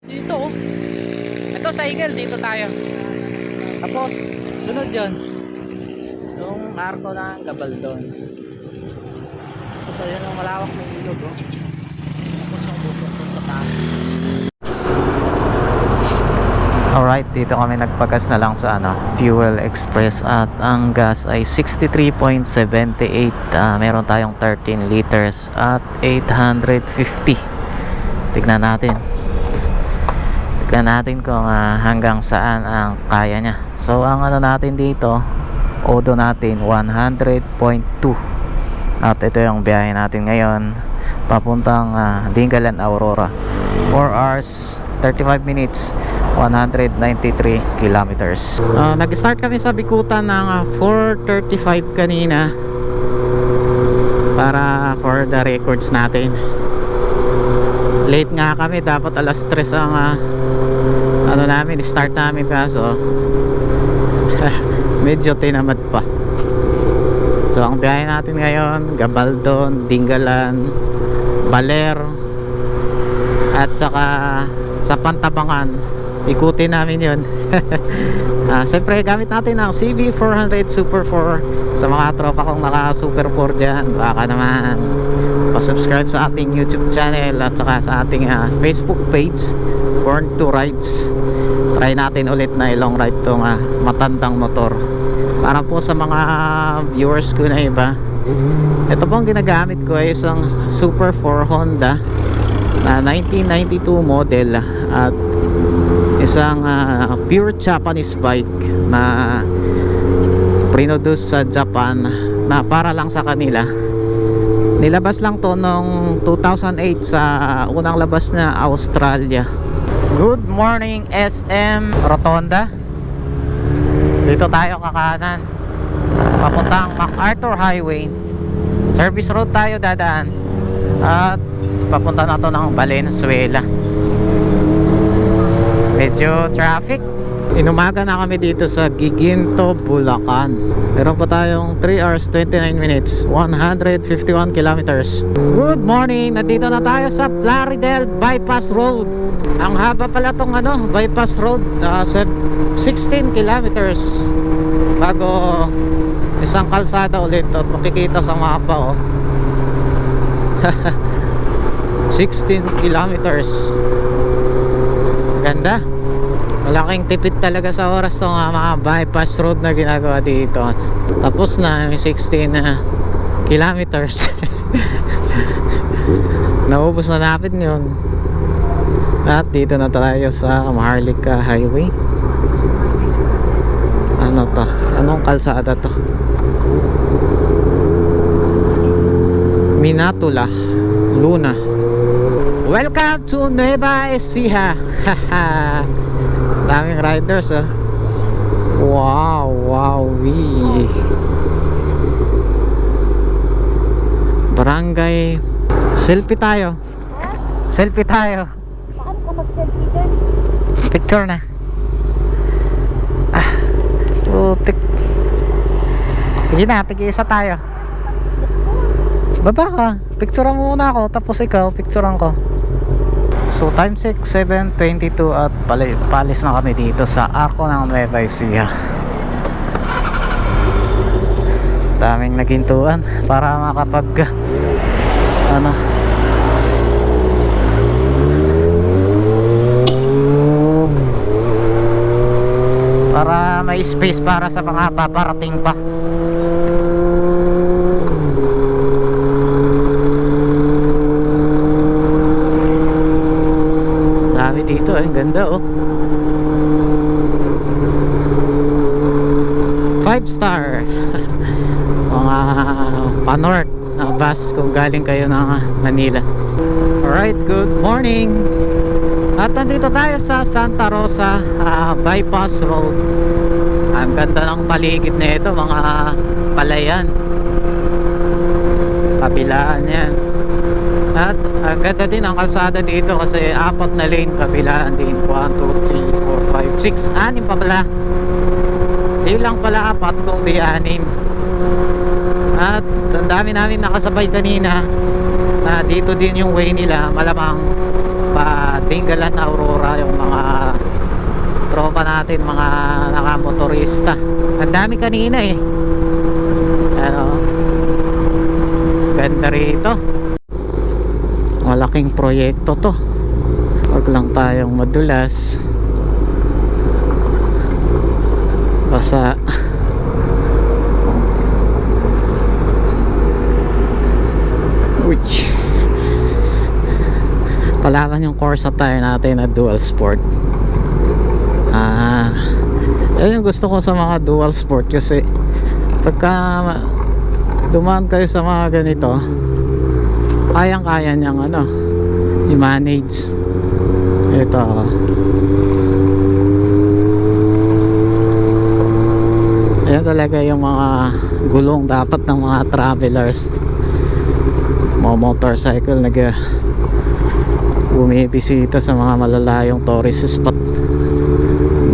Dito oh. Ito sa Eagle, dito tayo. Tapos, sunod yun. Yung arko ng Gabaldon. Tapos ayun yung malawak ng ilog oh. Tapos yung bukod doon sa taas. Alright, dito kami nagpagas na lang sa Fuel Express at ang gas ay 63.78. Meron tayong 13 liters at 850. Tignan natin kung hanggang saan ang kaya nya. So ang natin dito, odo natin 100.2. At ito yung biyahe natin ngayon papuntang Dingalan, Aurora. 4 hours 35 minutes, 193 kilometers. Nag-start kami sa Bikutan ng 4:35 kanina para for the records natin. Late nga kami, dapat alas 3 ang namin, start namin, kaso medyo tinamad pa. So ang biyahe natin ngayon, Gabaldon, Dingalan, Baler at saka sa Pantabangan. Ikutin namin yun. Siyempre gamit natin ang CB400 Super 4. Sa mga tropa kong naka Super 4 dyan, baka naman pa-subscribe sa ating YouTube channel at saka sa ating Facebook page, Born to Rides. Try natin ulit na i-long ride tong matandang motor. Para po sa mga viewers ko na iba, ito pong ginagamit ko ay isang Super 4 Honda na 1992 model at isang pure Japanese bike na produce sa Japan na para lang sa kanila. Nilabas lang to noong 2008 sa unang labas na Australia. Good morning SM Rotonda. Dito tayo kakanan papuntang MacArthur Highway. Service road tayo dadaan at papunta na to ng Valenzuela. Medyo traffic. Inumaga na kami dito sa Giginto, Bulacan. Meron pa tayong 3 hours 29 minutes, 151 kilometers. Good morning! Nandito na tayo sa Plaridel Bypass Road. Ang haba pala tong bypass road, 16 kilometers bago isang kalsada ulit. At makikita sa mapa oh. 16 kilometers. Ganda. Malaking tipid talaga sa oras tong mga bypass road na ginagawa dito. Tapos na may 16 kilometers. Naubos na natin yun. At dito na tayo sa Maharlika Highway. Ano to? Anong kalsada to? Minatula, Luna. Welcome to Nueva Ecija. Daming riders oh. Wow, wowee. Barangay. Selfie tayo. Selfie tayo. Paano ka mag-selfie dyan? Picture na. Putik. Sige na, tig-isa tayo. Baba ka. Picturean mo muna ako, tapos ikaw, picturean ko. So time 6, 7:22 at palis na kami dito sa Arco ng Nueva Ecija. Daming nagintuan para makapag para may space para sa mga paparating pa. Dito ang ganda oh. 5-star. Mga pa-north na bus kung galing kayo ng Manila. Alright, good morning. At nandito tayo sa Santa Rosa Bypass Road. Ang ganda ng paligid na ito, mga palayan, kabilaan yan. At ang ganda din ang kalsada dito kasi 4 na lane kabilaan din. 1, 2, 3, 4, 5, 6, 6 pa pala. Di lang pala 4 kung di 6. At ang dami namin nakasabay kanina na dito din yung way nila. Malamang pa Dingalan, Aurora, yung mga tropa natin, mga nakamotorista. Ang dami kanina eh. Ano, ganda rito. Malaking proyekto to. Huwag lang tayong madulas. Basta uy, palaban yung Corsa tire natin na dual sport. Yun yung gusto ko sa mga dual sport, kasi pagka dumaan kayo sa mga ganito, kayang-kaya niyang ano, i-manage. Ito ayan talaga yung mga gulong dapat ng mga travelers, mga motorcycle bumibisita sa mga malalayong tourist spot.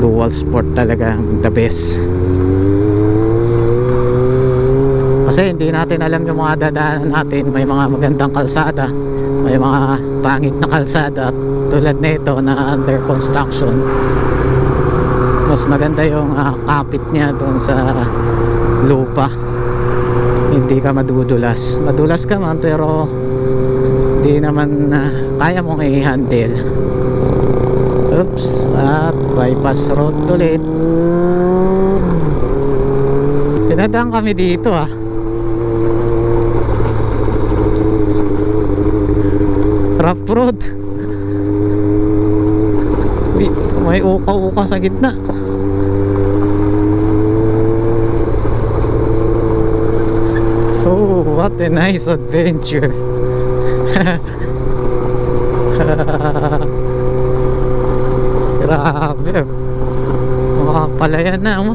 Dual sport talaga the best, kasi hindi natin alam yung mga dadaanan natin. May mga magandang kalsada, may mga pangit na kalsada tulad nito na under construction. Mas maganda yung kapit niya doon sa lupa, hindi ka madudulas. Madulas ka man pero di naman kaya mong i-handle. Oops, at bypass road ulit. Pinadaan kami dito rough road. May uka-uka sa gitna. Oh, what a nice adventure. Grabe. Mga palayan na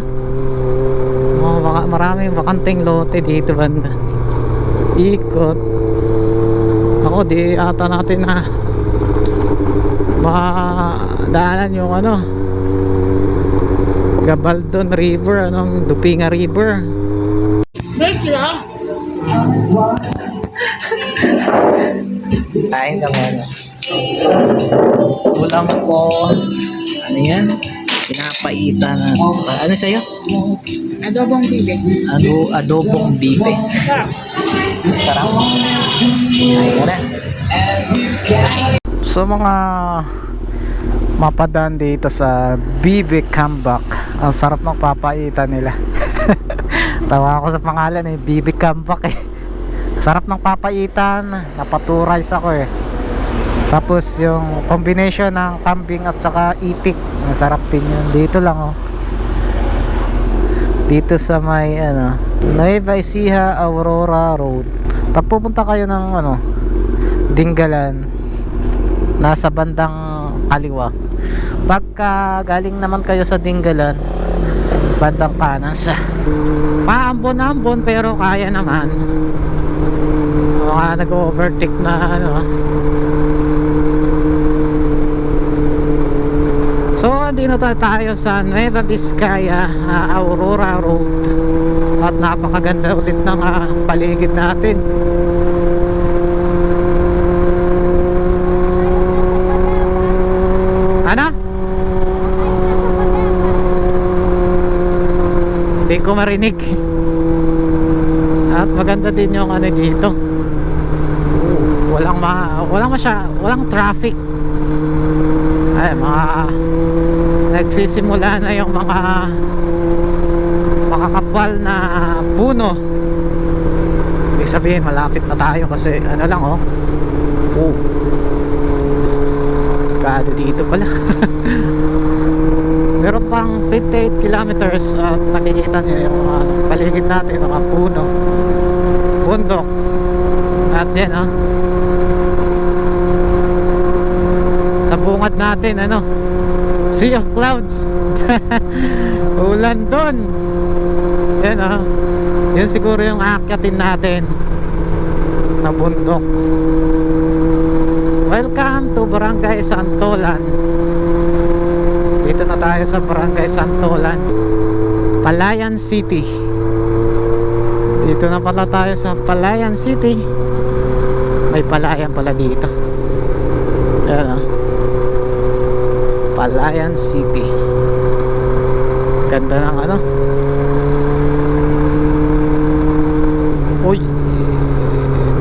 maraming bakanting lote dito banda. Ikot. Ako di ata natin na makadaanan yung ano, Gabaldon River, anong Dupinga River. Kain ka muna. Ulam ko, ano yan? Pinapaitan na. Ano sa'yo? Adobong bibe. Adobong bibe. Sarap. Kain ka na. So mga mapadaan dito sa Bibe Comeback, ang sarap ng papaitan nila. Tawa ako sa pangalan eh, Bibe Comeback eh. Sarap ng papaitan, napaturize ako eh. Tapos yung combination ng kambing at saka itik, masarap din yun. Dito lang dito sa may ano, Nueva Ecija, Aurora Road. Pag pupunta kayo ng ano, Dingalan, nasa bandang kaliwa. Pagka galing naman kayo sa Dingalan, bandang kanan siya. Paambon-ambon pero kaya naman. Mga nag-overtake na ano. So andito tayo sa Nueva Vizcaya, Aurora Road. At napakaganda ulit ng paligid natin. Ano? Hindi ko marinig. At maganda din yung ano dito. Walang traffic. Ay, nagsisimula na yung mga makakapal na puno. Ibig sabihin malapit na tayo kasi ano lang kado dito pala. Meron pang 58 kilometers at nakikita nyo yung paligid natin, mga puno, bundok. At yan sa bungad natin sea of clouds. Ulan doon. Yan yun siguro yung aakyatin natin na bundok. Welcome to Barangay Santolan. Dito na tayo sa Barangay Santolan, Palayan City. Dito na pala tayo sa Palayan City. May palayan pala dito. Ayan Palayan City. Ganda ng ano. Uy,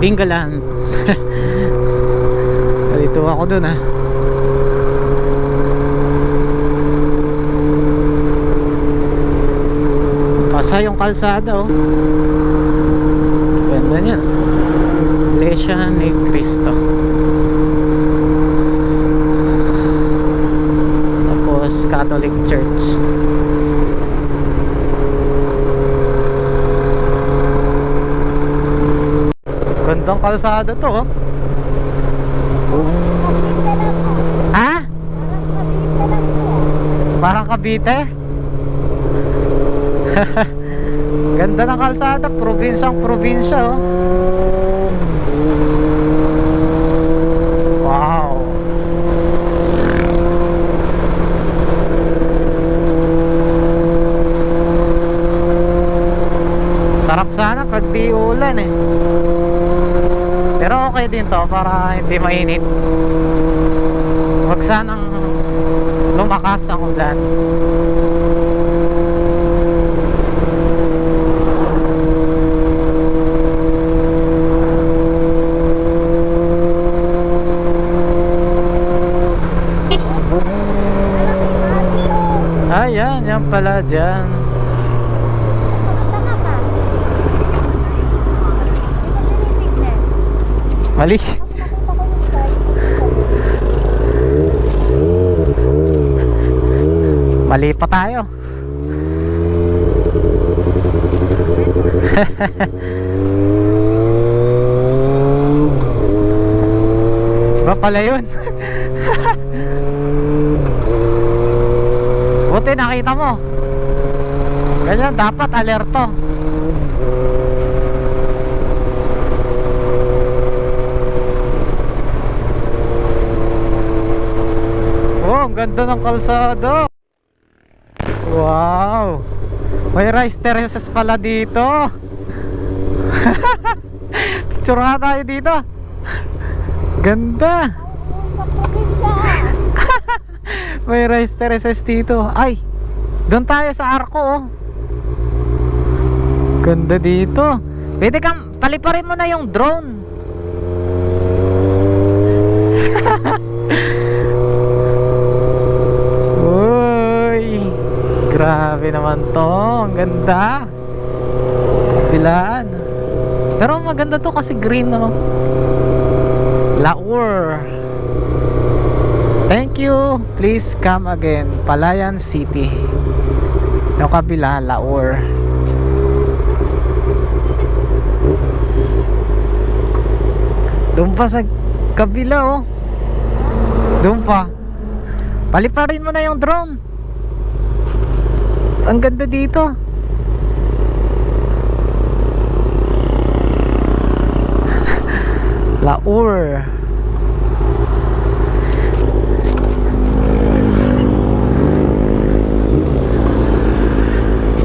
Dingalan. Dito ako dun ah. Pasa yung kalsada oh. Ganda niya. Iglesia ni Cristo. Tapos Catholic Church. Gandang kalsada to oh. Ha? Parang Cavite? Ganda ng kalsada, probinsyang probinsya oh. Wow. Sarap sana pag di ulan eh. Pero okay din to para hindi mainit. Huwag sanang lumakas ang ulan. Ayan, yan pala dyan. Mali. Mali pa tayo. Ba pala yun? Buti nakita mo. Ganyan dapat alerto. Oh, ang ganda ng kalsada. Wow. May rice terraces pala dito. Picture nga tayo dito. Ganda. May rice terraces dito. Ay, doon tayo sa Arco oh. Ganda dito. Pwede kang paliparin mo na yung drone. Uy, grabe naman to. Ang ganda. Bilaan. Pero maganda to kasi green no. Laur. Thank you. Please come again. Palayan City. Yung kabila, Laur. Doon pa sa kabila oh. Doon pa. Paliparin mo na yung drone. Ang ganda dito. Laur.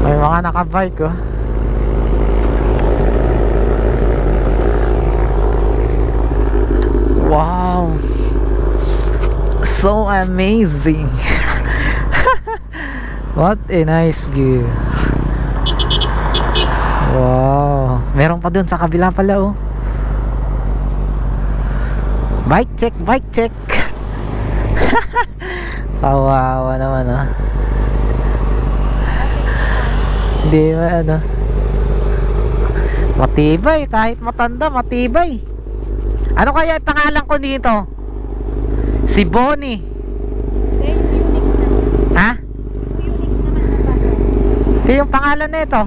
May mga nakabike oh. Wow. So amazing. What a nice view. Wow. Meron pa dun sa kabila pala oh. Bike check, bike check. Kawawa naman oh. Hindi ba ano. Matibay, kahit matanda matibay. Ano kaya yung pangalan ko dito? Si Bonnie. Ha? Ito yung pangalan na ito.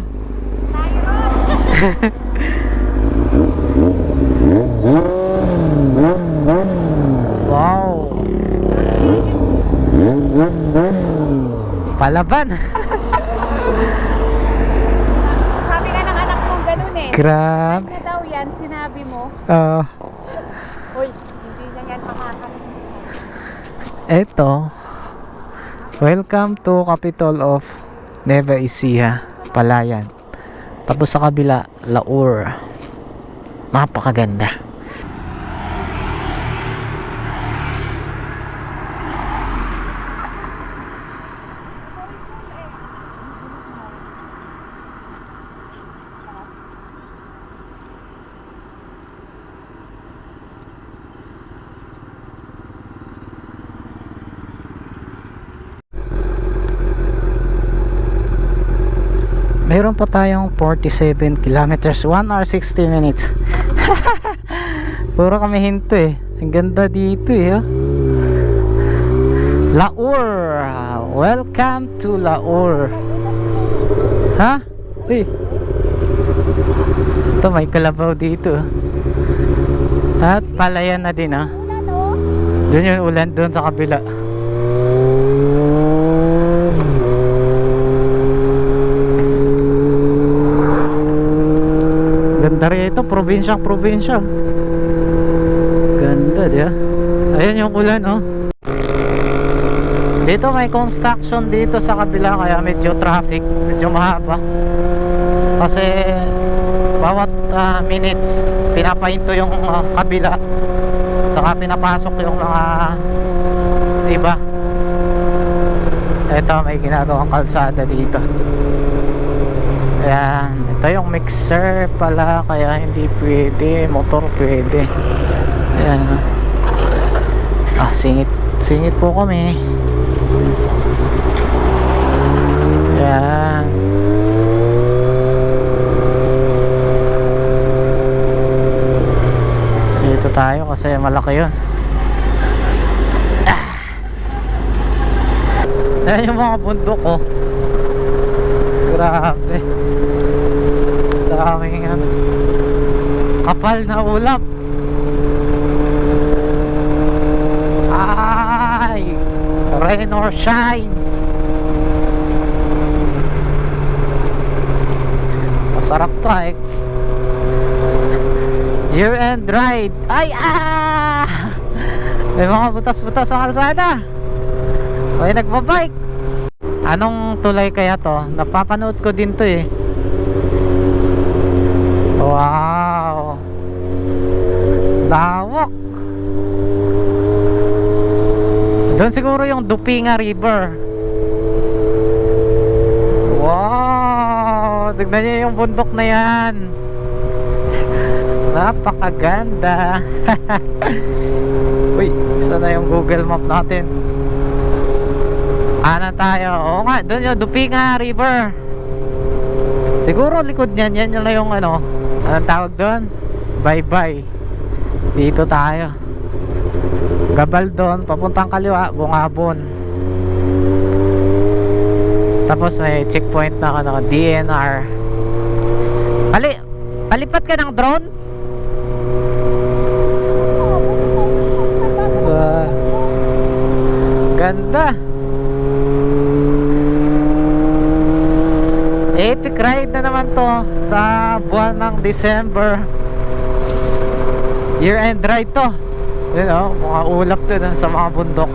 Wow. Palaban. Sabi nga ng anak mong ganun eh. Grabe. Ano daw yan, sinabi mo? Uy, hindi niya yan makakalimutan. Eto. Welcome to capital of Nueva Ecija, Palayan. Tapos sa kabila, Laur. Napakaganda. Mayroon pa tayong 47 kilometers, 1 hour 60 minutes. Puro kami hinto eh. Ang ganda dito eh. Oh. Laur. Welcome to Laur. Ha? Uy. Ito may kalabaw dito. At palayan na din ah. Doon yung ulan doon sa kabila. Ganda rito, probinsya. Ganda diya. Ayan yung ulan oh. Dito may construction dito sa kabila kaya medyo traffic, medyo mahaba. Kasi bawat minutes pinapahinto yung kabila. Saka pinapasok yung mga iba. Ito may ginagawang kalsada dito. Ayan, ito yung mixer pala kaya hindi pwede, motor pwede. Ayan. Singit po kami. Ayan. Dito tayo kasi malaki yun. Ayan yung mga bundok oh. Grabe. Daming ano. Kapal na ulap. Ay, rain or shine. Masarap to eh. Year-end ride. Ay may mga butas-butas sa kalsada. May nagbabike. Anong tulay kaya to? Napapanood ko din to eh. Wow. Lawak. Doon siguro yung Dupinga River. Wow. Tignan niyo yung bundok na yan. Napakaganda. Uy, isa na yung Google Map natin. Ano tayo? Oo nga, doon yung Dupinga River. Siguro likod niyan, yan yun yung ano. Anong tawag doon? Bye-bye. Dito tayo. Gabaldon, papuntang kaliwa, Bungabon. Tapos may checkpoint na ano, DNR. Palipat ka ng drone? Ganda. Epic ride na naman to sa buwan ng December. Year-end ride to. Yun o, mga ulap to sa mga bundok.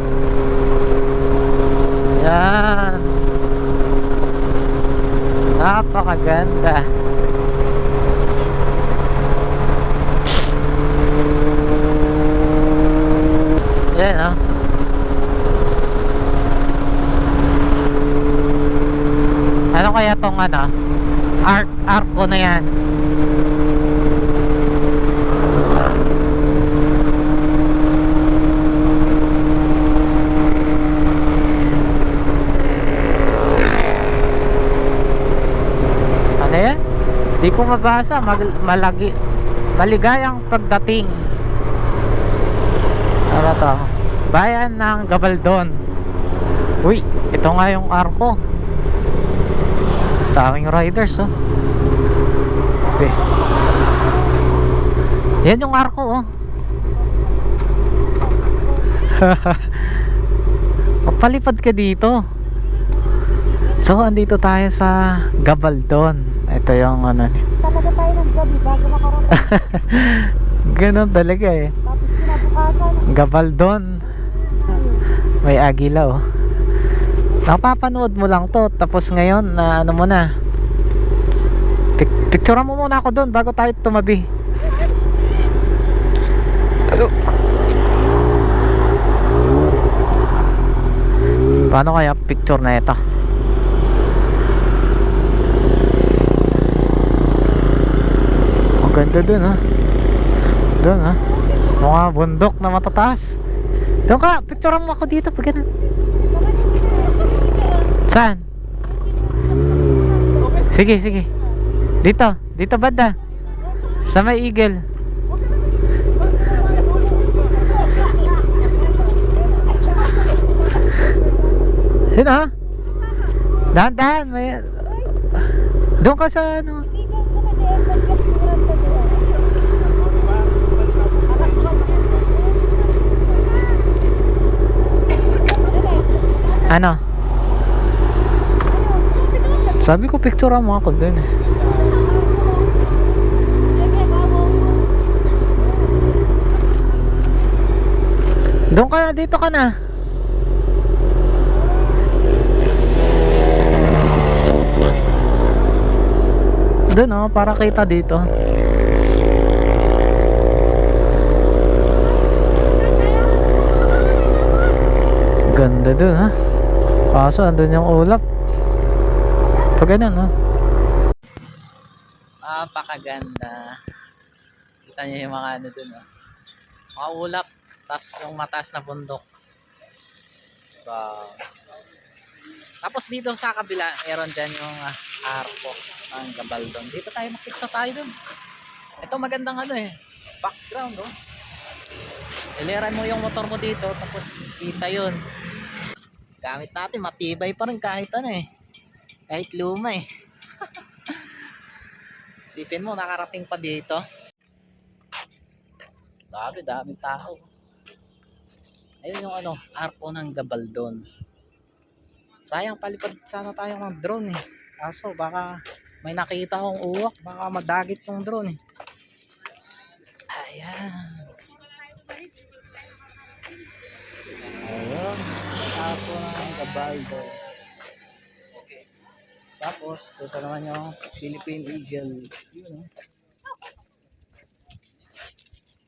Yan. Napakaganda. Yan o. Ano kaya tong ano? Arco na yan. Ano yan? Di ko mabasa. Maligayang pagdating. Ano to? Bayan ng Gabaldon. Uy, ito nga yung Arco. Daming riders oh. Okay. Yan yung Arco oh. Papalipad ka dito. So andito tayo sa Gabaldon. Ito yung ano. Talaga tayo ng gabi bago makarating. Ganon talaga eh. Tapos kinabukasan. Gabaldon. May agila oh. Napapanood mo lang to. Tapos ngayon na ano mo na, picturean mo muna ako doon bago tayo tumabi. Paano kaya picture na ito? Ang ganda dun ha. Doon ha. Mga bundok na matataas. Doon ka, picturean mo ako dito pag ganun. Saan? Sige, sige. Dito, dito banda. Sa may eagle. Sino ha? Dahan-dahan. May... Doon ka sa ano. Ano? Sabi ko picturean mo ako dun. Doon ka na, dito ka na. Doon oh, para kita dito. Ganda dun ha. Kaso andun yung ulap. Pag ganun oh. Napakaganda. Kita niyo yung mga ano dun oh. Mga ulap. Tas yung mataas na bundok. Wow. Tapos dito sa kabila, meron dyan yung arko ng Gabaldon. Dito tayo makikita tayo dun. Ito magandang ano eh, background oh. Iliran mo yung motor mo dito, tapos kita yun. Gamit natin, matibay pa rin kahit ano eh. Kahit luma eh. Sipin mo, nakarating pa dito. Daming tao. Ayun yung ano, arko ng Gabaldon. Sayang, palipad sana tayo ng drone eh. Kaso baka may nakita akong uwak, baka madagit yung drone eh. Ayan. Ayun, arko ng Gabaldon. Okay. Tapos, ito naman yung Philippine Eagle. Yun,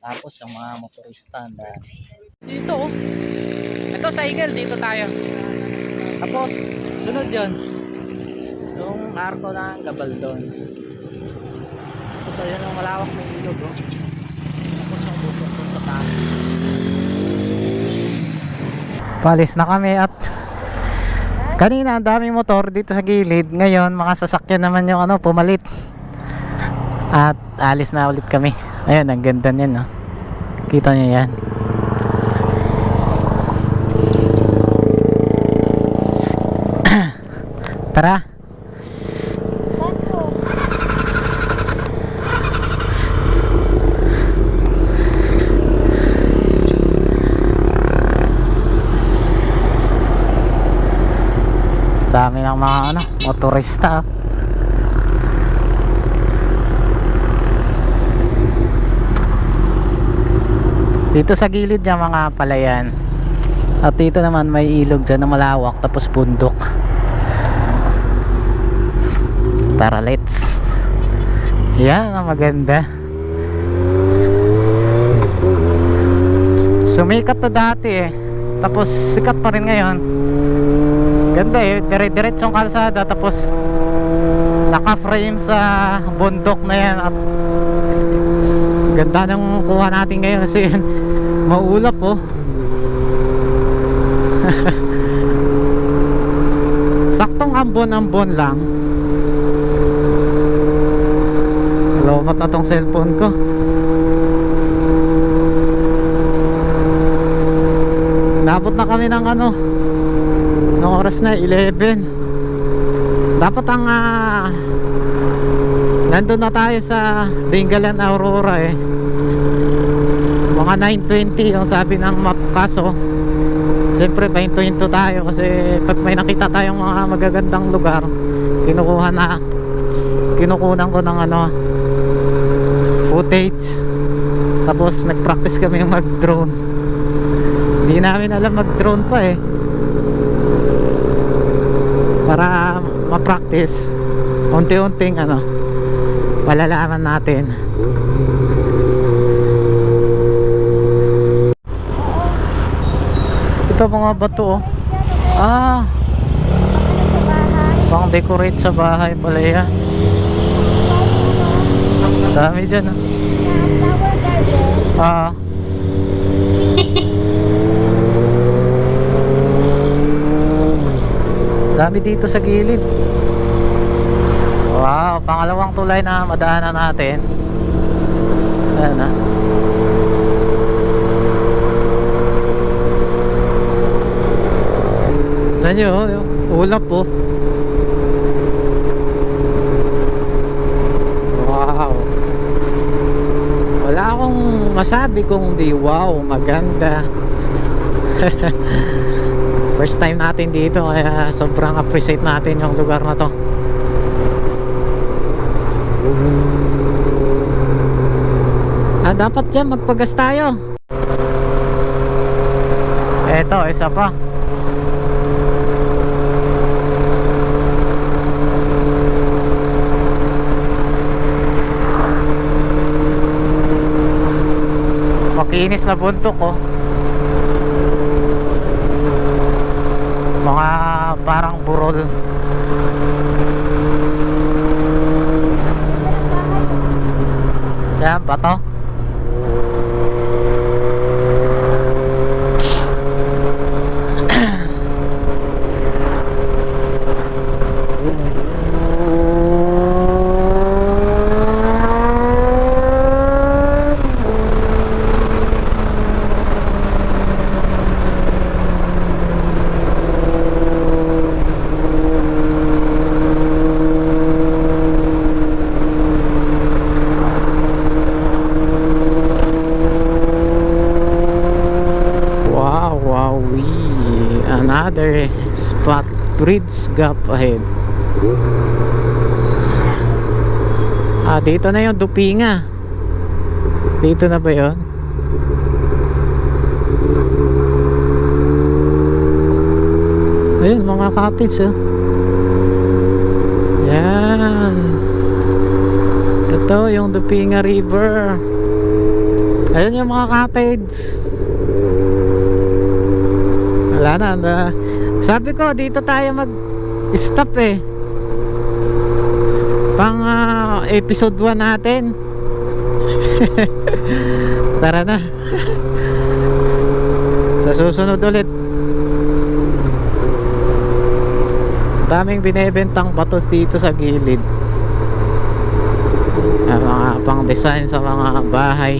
tapos yung mga motorista dito oh. Ito sa Eagle, dito tayo. Tapos, sunod yun yung arko ng Gabaldon. Tapos ayun yung malawak ng ilog oh. Tapos yung bukod doon sa taas. Palis na kami at kanina ang daming motor dito sa gilid. Ngayon mga sasakyan naman yung ano, pumalit. At alis na ulit kami. Ayun, ang ganda niyan no? Kita nyo yan. Tara. Dami ng mga ano, motorista. Dito sa gilid niya mga palayan. At dito naman may ilog dyan na malawak, tapos bundok. Tara, let's. Yan ang maganda. Sumikat na dati eh, tapos sikat pa rin ngayon. Ganda eh, dire-diretsong kalsada, tapos naka-frame sa bundok na yan. At ganda ng kuha natin ngayon kasi maulap oh. Saktong ambon-ambon lang. Lobat na tong cellphone ko. Nabot na kami ng ano, ng oras na 11. Dapat ang nandun na tayo sa Dingalan Aurora eh, mga 9:20 yung sabi ng map. Kaso siyempre 9:20 tayo kasi pag may nakita tayong mga magagandang lugar, kinukunan ko ng ano, footage. Tapos nag-practice kami yung mag-drone. Hindi namin alam mag-drone pa eh, para ma-practice unti-unting ano, malalaman natin. Ito mga bato oh. Pang decorate sa bahay pala yan. Dami dyan oh. Dami dito sa gilid. Wow, pangalawang tulay na madaanan natin. Ayan na. Ayan nyo, yung ulap po. Wow. Wala akong masabi kung di wow, maganda. First time natin dito, kaya sobrang appreciate natin yung lugar na to. Dapat dyan magpagas tayo. Eto, isa pa. Makinis na bundok, oh. Mga parang burol. Yan, bato. Another spot, bridge gap ahead. Dito na yung Dupinga. Dito na ba yun? Ayun, mga cottage, oh. Yan. Ito yung Dupinga River. Ayun yung mga cottage. Wala na. Sabi ko dito tayo mag stop eh. Pang episode 1 natin. Tara na. Sa susunod ulit. Daming binebentang batos dito sa gilid. Mga pang design sa mga bahay.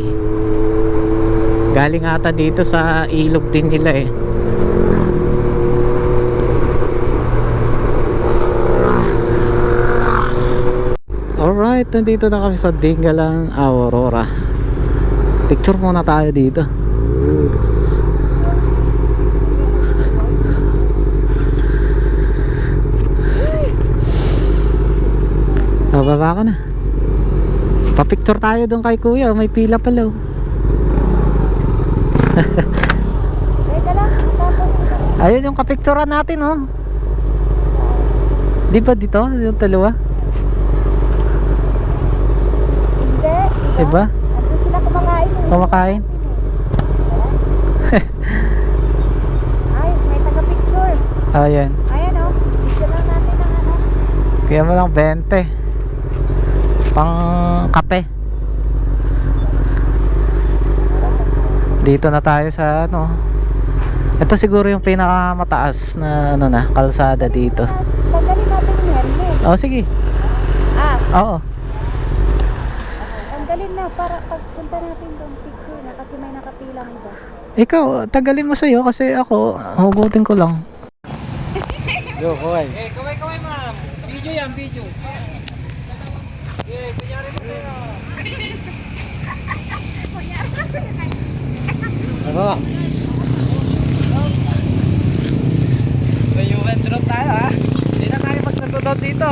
Galing ata dito sa ilog din nila eh. Alright, nandito na kami sa Dingalan, Aurora. Picture muna tayo dito. Bababa ka na. Pa-picture tayo doon kay kuya. May pila pala. Ayun yung kapicturan natin, oh. Di ba dito? Yung dalawa? Diba? Andun sila kumakain. Kumakain? Ay, may taga-picture. Ayan. Ayan, oh. Picture lang natin ang ano. Kaya mo lang 20. Pang kape. Dito na tayo sa ano. Ito siguro yung pinakamataas na ano na, kalsada dito. Tanggalin natin yung helmet. Oh, sige. Oo. Tanggalin na para pagpunta natin doon picture na kasi may nakapilang iba. Ikaw, tagalin mo sa'yo kasi ako, hugutin ko lang. Yo, kaway. Kaway ma'am. Video yan, video. Kunyari mo sa'yo. Ano? May UN drop tayo ha. Hindi na tayo magtutudot dito.